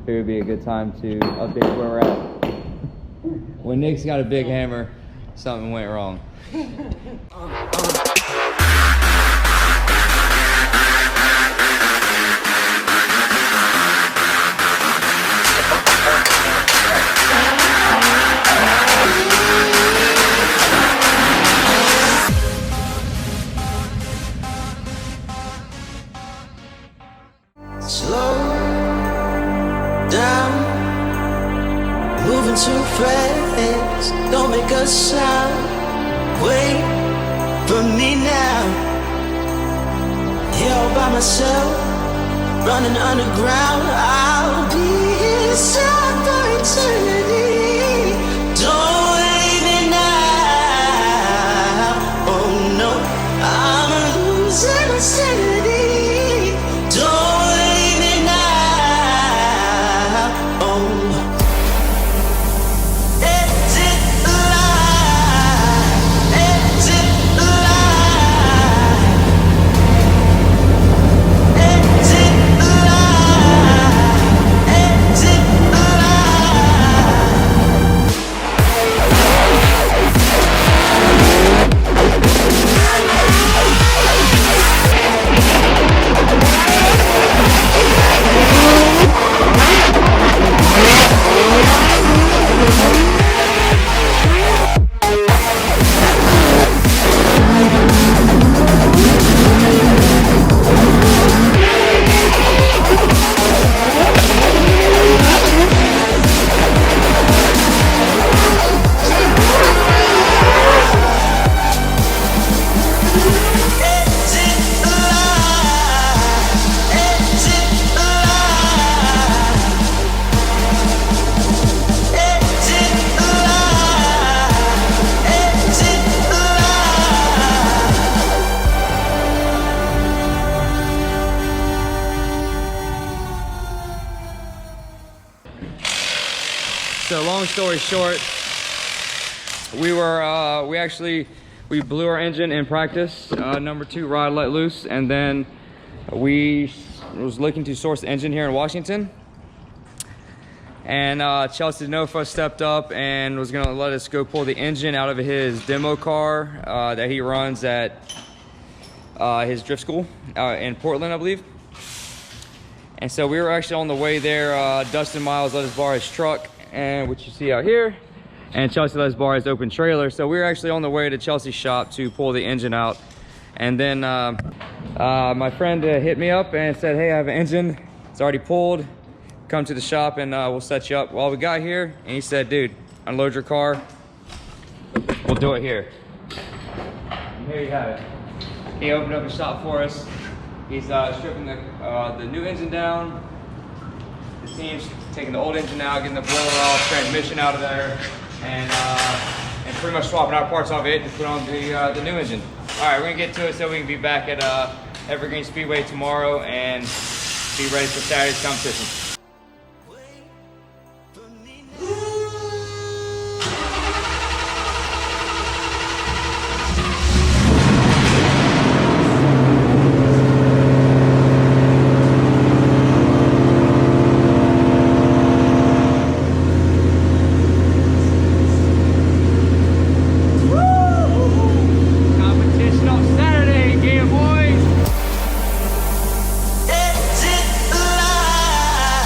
figured it'd be a good time to update where we're at. When Nick's got a big hammer, something went wrong. Slow down, moving too fast. Don't make a sound. Wait for me now. Here all by myself, running underground. I'll be inside for eternity. Don't leave me now. Oh no, I'm losing my sanity. So long story short, we blew our engine in practice, number 2 rod let loose, and then we was looking to source the engine here in Washington. And Chelsea Nova stepped up and was gonna let us go pull the engine out of his demo car that he runs at his drift school in Portland, I believe. And so we were actually on the way there. Dustin Miles let us borrow his truck, and which you see out here, and Chelsea let us borrow his open trailer. So we were actually on the way to Chelsea's shop to pull the engine out. And then my friend hit me up and said, hey, I have an engine, it's already pulled, come to the shop and we'll set you up. Well, we got here and he said, dude, unload your car, we'll do it here. And here you have it. He opened up a shop for us. He's stripping the new engine down. The team's taking the old engine out, getting the boiler off, transmission out of there, and pretty much swapping out parts of it and put on the new engine. All right, we're gonna get to it so we can be back at Evergreen Speedway tomorrow and be ready for Saturday's competition. Exit life.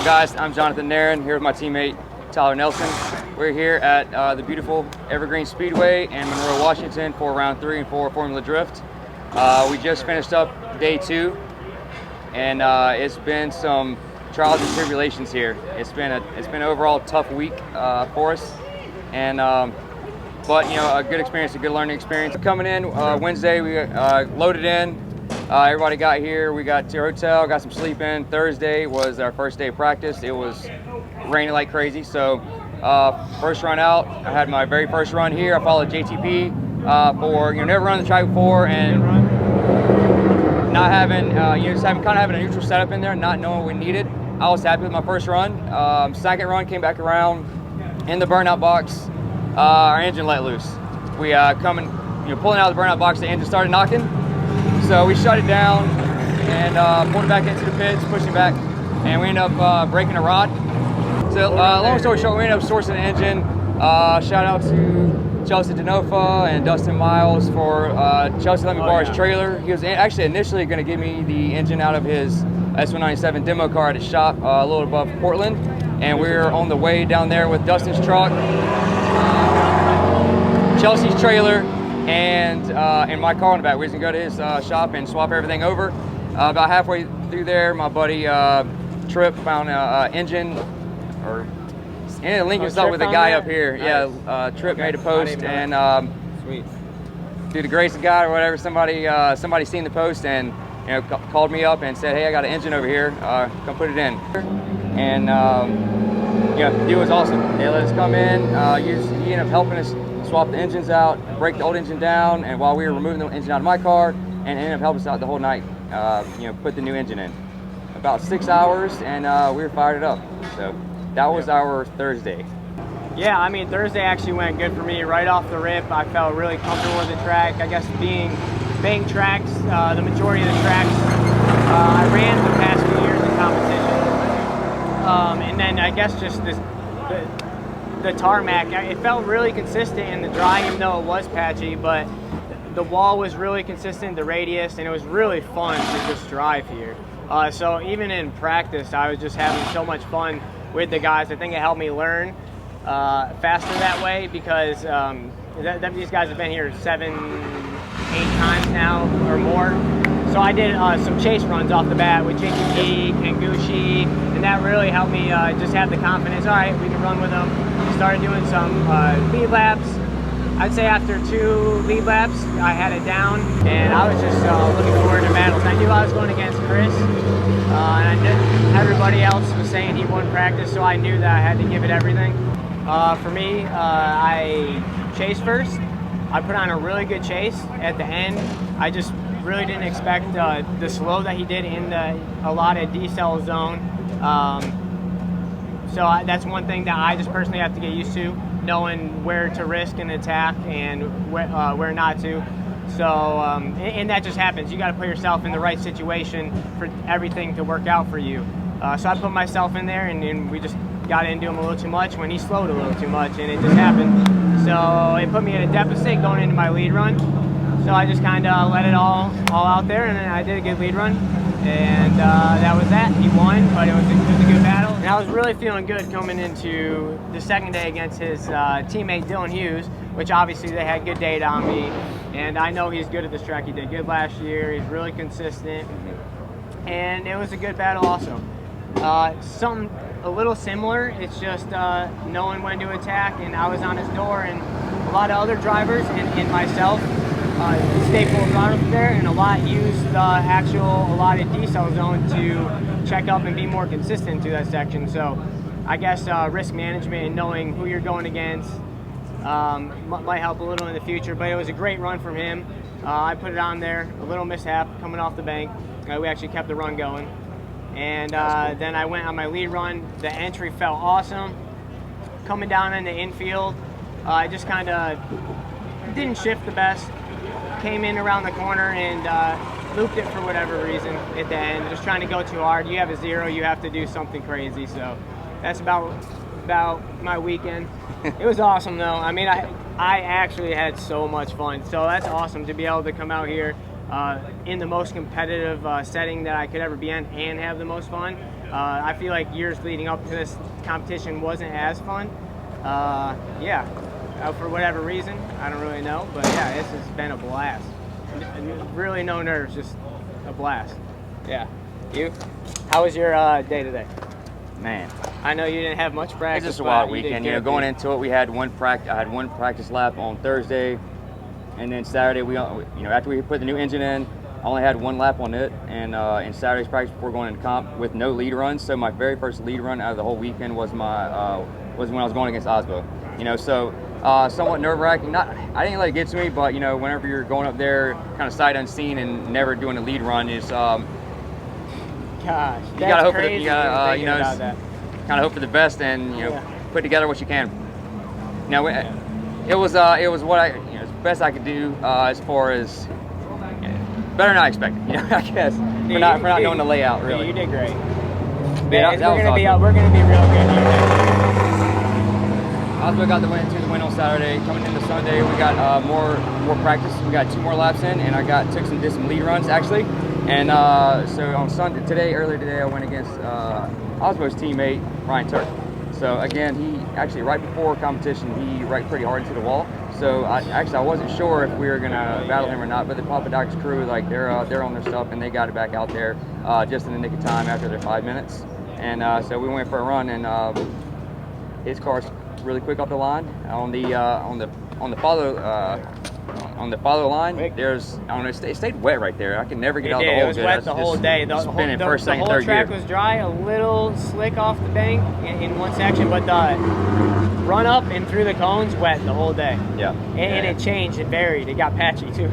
up, guys? I'm Jonathan Nairn, here with my teammate Tyler Nelson. We're here at the beautiful Evergreen Speedway in Monroe, Washington for round 3 and 4 Formula Drift. We just finished up day 2, and it's been some trials and tribulations here. It's been an overall tough week for us, and but you know, a good experience, a good learning experience. Coming in Wednesday, we loaded in. Everybody got here. We got to our hotel, got some sleep in. Thursday was our first day of practice. It was raining like crazy, so first run out. I had my very first run here. I followed JTP for never run the track before, and not having just kind of having a neutral setup in there, not knowing what we needed. I was happy with my first run. Second run came back around in the burnout box. Our engine let loose. We pulling out of the burnout box, the engine started knocking. So we shut it down and pulled it back into the pits, pushed it back, and we ended up breaking a rod. So long story short, we ended up sourcing the engine. Shout out to Chelsea Denofa and Dustin Miles for Chelsea let me borrow his trailer. He was actually initially going to give me the engine out of his S197 demo car at his shop a little above Portland, and we were on the way down there with Dustin's truck, Chelsea's trailer, and my car in the back. We was gonna go to his shop and swap everything over. About halfway through there, my buddy Trip found an engine, or ended linking us up with a guy up here. Nice. Yeah, Trip made a post, and sweet. Through the grace of God or whatever, somebody seen the post and called me up and said, "Hey, I got an engine over here. Come put it in." And the dude was awesome. They let us come in. He ended up helping us swap the engines out, break the old engine down, and while we were removing the engine out of my car, and ended up helping us out the whole night, put the new engine in. About 6 hours, and we were fired up. So that was our Thursday. Yeah, I mean, Thursday actually went good for me right off the rip. I felt really comfortable with the track. I guess being tracks, the majority of the tracks I ran the past few years in competition. And then I guess just the tarmac, it felt really consistent in the drying, even though it was patchy, but the wall was really consistent, the radius, and it was really fun to just drive here. So even in practice, I was just having so much fun with the guys. I think it helped me learn faster that way, because these guys have been here 7, 8 times now or more. So I did some chase runs off the bat with JTP, Kangushi, and that really helped me just have the confidence. All right, we can run with them. Started doing some lead laps. I'd say after 2 lead laps, I had it down, and I was just looking forward to battles. I knew I was going against Chris, and I knew everybody else was saying he won practice, so I knew that I had to give it everything. For me, I chased first. I put on a really good chase at the end. I just really didn't expect the slow that he did in the allotted decel zone. So that's one thing that I just personally have to get used to, knowing where to risk an attack and where not to. So, and that just happens. You got to put yourself in the right situation for everything to work out for you. So I put myself in there, and we just got into him a little too much when he slowed a little too much, and it just happened. So it put me at a deficit going into my lead run. So I just kind of let it all out there, and then I did a good lead run. And that was that. He won, but it was a good battle. And I was really feeling good coming into the second day against his teammate Dylan Hughes, which obviously they had good data on me. And I know he's good at this track. He did good last year. He's really consistent. And it was a good battle also. Something a little similar. It's just knowing when to attack. And I was on his door, and a lot of other drivers and myself stay full throttle there, and a lot use the actual allotted decel zone to check up and be more consistent to that section. So I guess risk management and knowing who you're going against might help a little in the future, but it was a great run from him. I put it on there, a little mishap coming off the bank. We actually kept the run going. And then I went on my lead run. The entry felt awesome. Coming down in the infield, I just kind of didn't shift the best. Came in around the corner and looped it for whatever reason at the end. Just trying to go too hard. You have a 0, you have to do something crazy. So that's about my weekend. It was awesome though. I mean, I actually had so much fun. So that's awesome to be able to come out here, in the most competitive setting that I could ever be in and have the most fun. I feel like years leading up to this competition wasn't as fun. Yeah, for whatever reason, I don't really know, but yeah, this has been a blast. Really no nerves, just a blast. Yeah. You? How was your day today? Man, I know you didn't have much practice. it's just a but wild you did weekend. good. You know, going into it, I had one practice lap on Thursday, and then Saturday after we put the new engine in, I only had one lap on it, and in Saturday's practice before going into comp with no lead runs. So my very first lead run out of the whole weekend was when I was going against Osbo. You know, so somewhat nerve-wracking. I didn't let it get to me, but you know, whenever you're going up there, kind of sight unseen and never doing a lead run, is Gosh, you gotta hope for crazy you gotta thinking about that. kind of hope for the best and put together what you can. Now it was what as best I could do as far as better than I expected. You know, I guess for not knowing the layout really. You did great. Yeah, that was awesome. We're gonna be real good here. Osbo got the win on Saturday. Coming into Sunday, we got more practice. We got 2 more laps in, and I did some lead runs actually. And so on earlier today, I went against Osbo's teammate Ryan Turk. So again, he actually right before competition, he raked pretty hard into the wall. So I wasn't sure if we were gonna battle him or not. But the Papadakis crew, like they're on their stuff, and they got it back out there just in the nick of time after their 5 minutes. And so we went for a run, and his car's really quick off the line on the follow line. There's I don't know, it stayed wet right there. I can never get out the hole. It was wet the whole day. The whole track was dry, a little slick off the bank in one section, but the run up and through the cones wet the whole day. Yeah. And it changed, it varied, it got patchy too.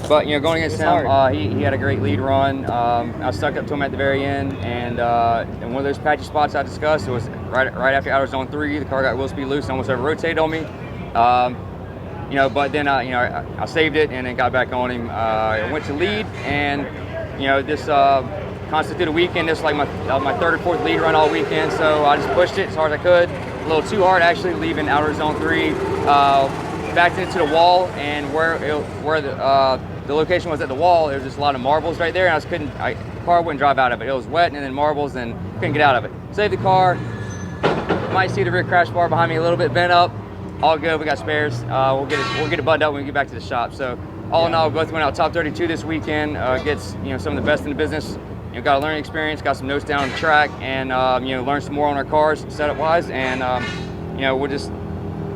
But you know, going against him, he had a great lead run. I stuck up to him at the very end, and in one of those patchy spots I discussed, it was right after outer zone 3. The car got wheel speed loose and almost over rotated on me. You know, but then I saved it and then got back on him. I went to lead, and you know, this constituted a weekend. This was like my 3rd or 4th lead run all weekend, so I just pushed it as hard as I could. A little too hard actually, leaving outer zone 3. Backed into the wall, and where the location was at the wall, there was just a lot of marbles right there, and the car wouldn't drive out of it. It was wet and then marbles, and couldn't get out of it. Saved the car. Might see the rear crash bar behind me a little bit bent up. All good. We got spares. We'll get it buttoned up when we get back to the shop. So all in all, we both went out top 32 this weekend. Gets some of the best in the business. You know, got a learning experience, got some notes down on the track, and learned some more on our cars setup wise, and we'll just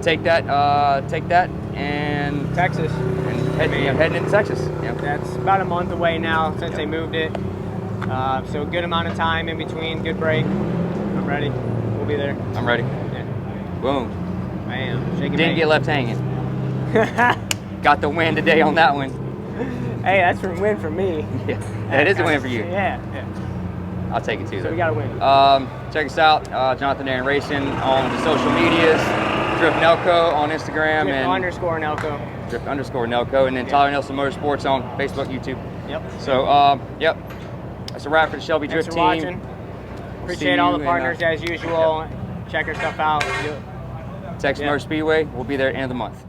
take that and Texas. And heading into Texas. Yeah. That's about a month away now since they moved it. So a good amount of time in between, good break. I'm ready. We'll be there. I'm ready. Yeah. Boom. Bam. Didn't get left hanging. Got the win today on that one. Hey, that's a win for me. Yeah, that is a win for you. Yeah. I'll take it too. So we got to win. Check us out, Jonathan Aaron Racing on the social medias. Drift Nelco on Instagram Drift and _Nelco. Drift _Nelco, and then Tyler Nelson Motorsports on Facebook, YouTube. Yep. So, yep. That's a wrap for the Shelby Drift team. Watching. Appreciate all the partners as usual. Check our stuff out. Texas Motor Speedway. We'll be there at the end of the month.